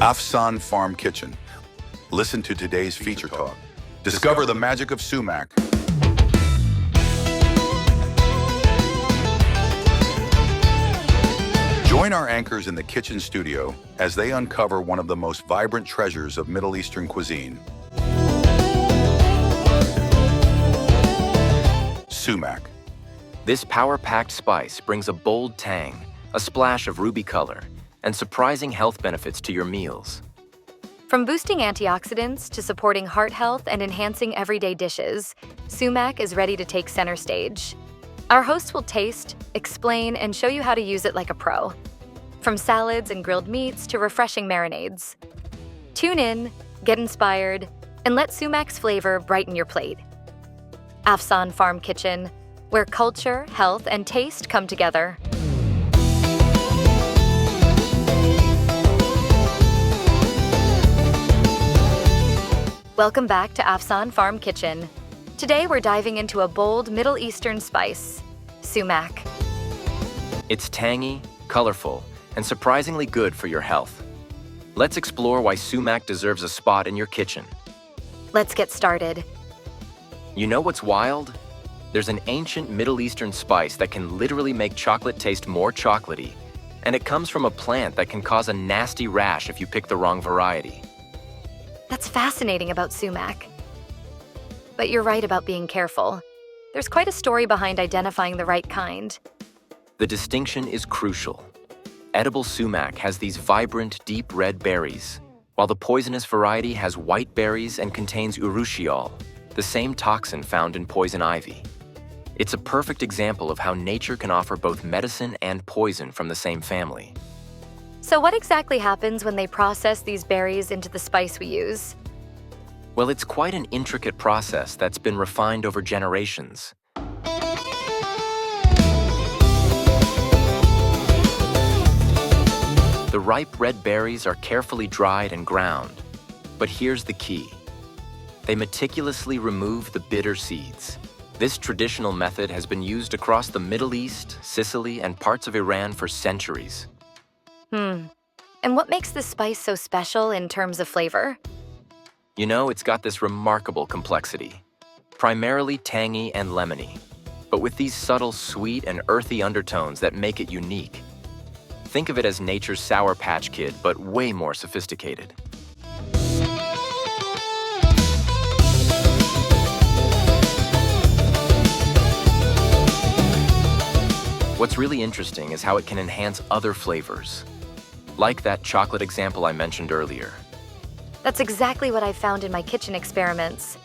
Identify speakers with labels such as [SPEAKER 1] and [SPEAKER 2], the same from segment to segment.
[SPEAKER 1] Afsan Farm Kitchen. Listen to today's feature talk. Discover the magic of sumac. Join our anchors in the kitchen studio as they uncover one of the most vibrant treasures of Middle Eastern cuisine. Sumac.
[SPEAKER 2] This power-packed spice brings a bold tang, a splash of ruby color, and surprising health benefits to your meals.
[SPEAKER 3] From boosting antioxidants to supporting heart health and enhancing everyday dishes, sumac is ready to take center stage. Our hosts will taste, explain, and show you how to use it like a pro. From salads and grilled meats to refreshing marinades. Tune in, get inspired, and let sumac's flavor brighten your plate. Afsan Farm Kitchen, where culture, health, and taste come together. Welcome back to Afsan Farm Kitchen. Today we're diving into a bold Middle Eastern spice, sumac.
[SPEAKER 2] It's tangy, colorful, and surprisingly good for your health. Let's explore why sumac deserves a spot in your kitchen.
[SPEAKER 3] Let's get started.
[SPEAKER 2] You know what's wild? There's an ancient Middle Eastern spice that can literally make chocolate taste more chocolatey, and it comes from a plant that can cause a nasty rash if you pick the wrong variety.
[SPEAKER 3] That's fascinating about sumac. But you're right about being careful. There's quite a story behind identifying the right kind.
[SPEAKER 2] The distinction is crucial. Edible sumac has these vibrant, deep red berries, while the poisonous variety has white berries and contains urushiol, the same toxin found in poison ivy. It's a perfect example of how nature can offer both medicine and poison from the same family.
[SPEAKER 3] So what exactly happens when they process these berries into the spice we use?
[SPEAKER 2] Well, it's quite an intricate process that's been refined over generations. The ripe red berries are carefully dried and ground. But here's the key. They meticulously remove the bitter seeds. This traditional method has been used across the Middle East, Sicily, and parts of Iran for centuries.
[SPEAKER 3] And what makes this spice so special in terms of flavor?
[SPEAKER 2] You know, it's got this remarkable complexity. Primarily tangy and lemony, but with these subtle sweet and earthy undertones that make it unique. Think of it as nature's Sour Patch Kid, but way more sophisticated. What's really interesting is how it can enhance other flavors, like that chocolate example I mentioned earlier.
[SPEAKER 3] That's exactly what I found in my kitchen experiments.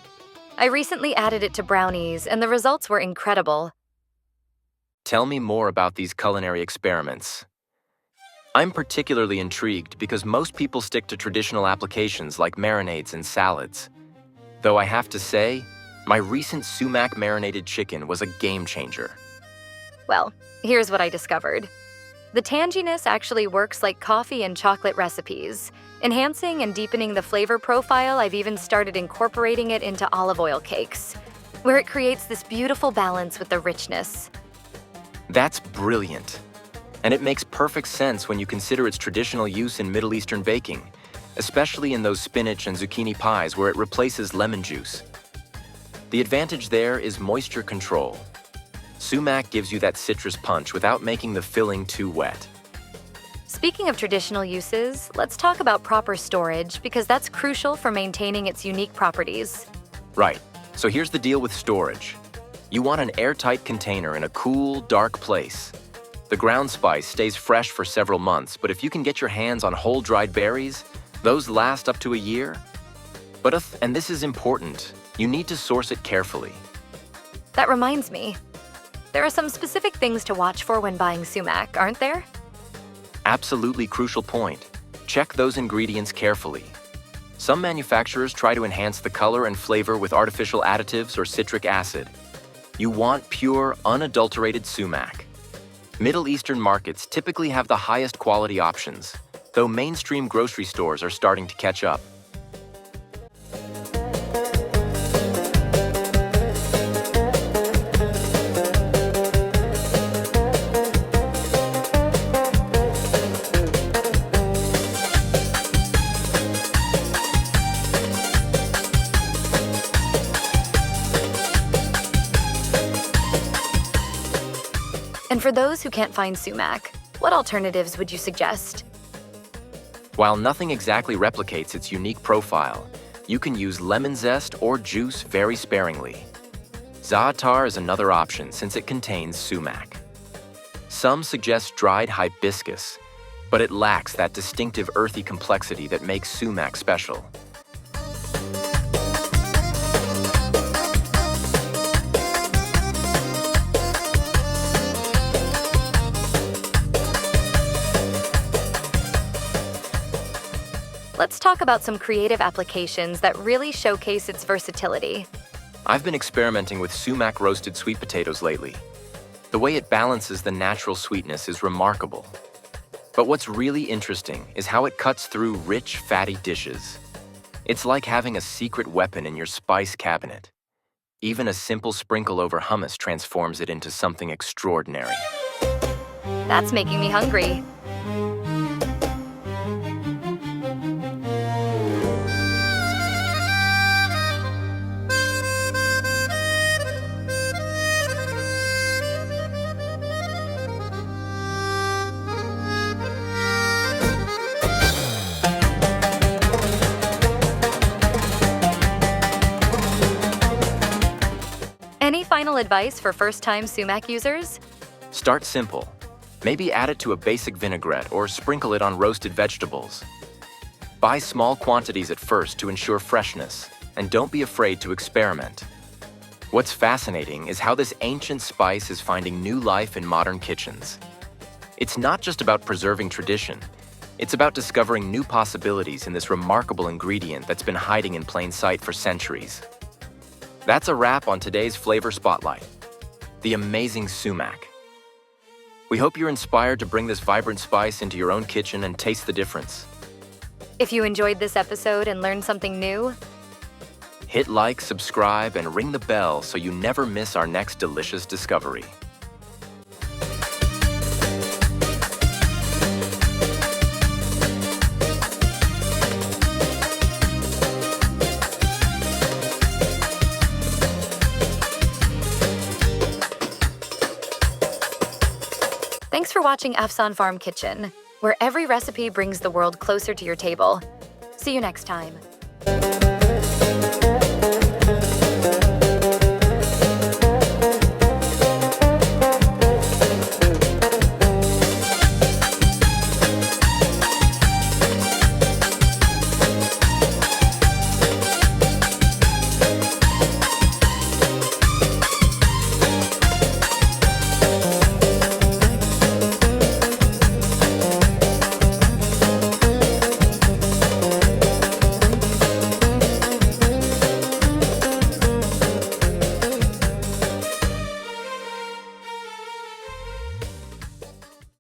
[SPEAKER 3] I recently added it to brownies, and the results were incredible.
[SPEAKER 2] Tell me more about these culinary experiments. I'm particularly intrigued because most people stick to traditional applications like marinades and salads. Though I have to say, my recent sumac marinated chicken was a game changer.
[SPEAKER 3] Well, here's what I discovered. The tanginess actually works like coffee and chocolate recipes, enhancing and deepening the flavor profile. I've even started incorporating it into olive oil cakes, where it creates this beautiful balance with the richness.
[SPEAKER 2] That's brilliant. And it makes perfect sense when you consider its traditional use in Middle Eastern baking, especially in those spinach and zucchini pies where it replaces lemon juice. The advantage there is moisture control. Sumac gives you that citrus punch without making the filling too wet.
[SPEAKER 3] Speaking of traditional uses, let's talk about proper storage because that's crucial for maintaining its unique properties.
[SPEAKER 2] Right, so here's the deal with storage. You want an airtight container in a cool, dark place. The ground spice stays fresh for several months, but if you can get your hands on whole dried berries, those last up to a year. And this is important, you need to source it carefully.
[SPEAKER 3] That reminds me. There are some specific things to watch for when buying sumac, aren't there?
[SPEAKER 2] Absolutely crucial point. Check those ingredients carefully. Some manufacturers try to enhance the color and flavor with artificial additives or citric acid. You want pure, unadulterated sumac. Middle Eastern markets typically have the highest quality options, though mainstream grocery stores are starting to catch up.
[SPEAKER 3] For those who can't find sumac, what alternatives would you suggest?
[SPEAKER 2] While nothing exactly replicates its unique profile, you can use lemon zest or juice very sparingly. Za'atar is another option since it contains sumac. Some suggest dried hibiscus, but it lacks that distinctive earthy complexity that makes sumac special.
[SPEAKER 3] Let's talk about some creative applications that really showcase its versatility.
[SPEAKER 2] I've been experimenting with sumac roasted sweet potatoes lately. The way it balances the natural sweetness is remarkable. But what's really interesting is how it cuts through rich, fatty dishes. It's like having a secret weapon in your spice cabinet. Even a simple sprinkle over hummus transforms it into something extraordinary.
[SPEAKER 3] That's making me hungry. Any final advice for first-time sumac users?
[SPEAKER 2] Start simple. Maybe add it to a basic vinaigrette or sprinkle it on roasted vegetables. Buy small quantities at first to ensure freshness, and don't be afraid to experiment. What's fascinating is how this ancient spice is finding new life in modern kitchens. It's not just about preserving tradition, it's about discovering new possibilities in this remarkable ingredient that's been hiding in plain sight for centuries. That's a wrap on today's Flavor Spotlight, the amazing sumac. We hope you're inspired to bring this vibrant spice into your own kitchen and taste the difference.
[SPEAKER 3] If you enjoyed this episode and learned something new,
[SPEAKER 2] Hit like, subscribe, and ring the bell so you never miss our next delicious discovery.
[SPEAKER 3] thanks for watching Afsan Farm Kitchen, where every recipe brings the world closer to your table. See you next time.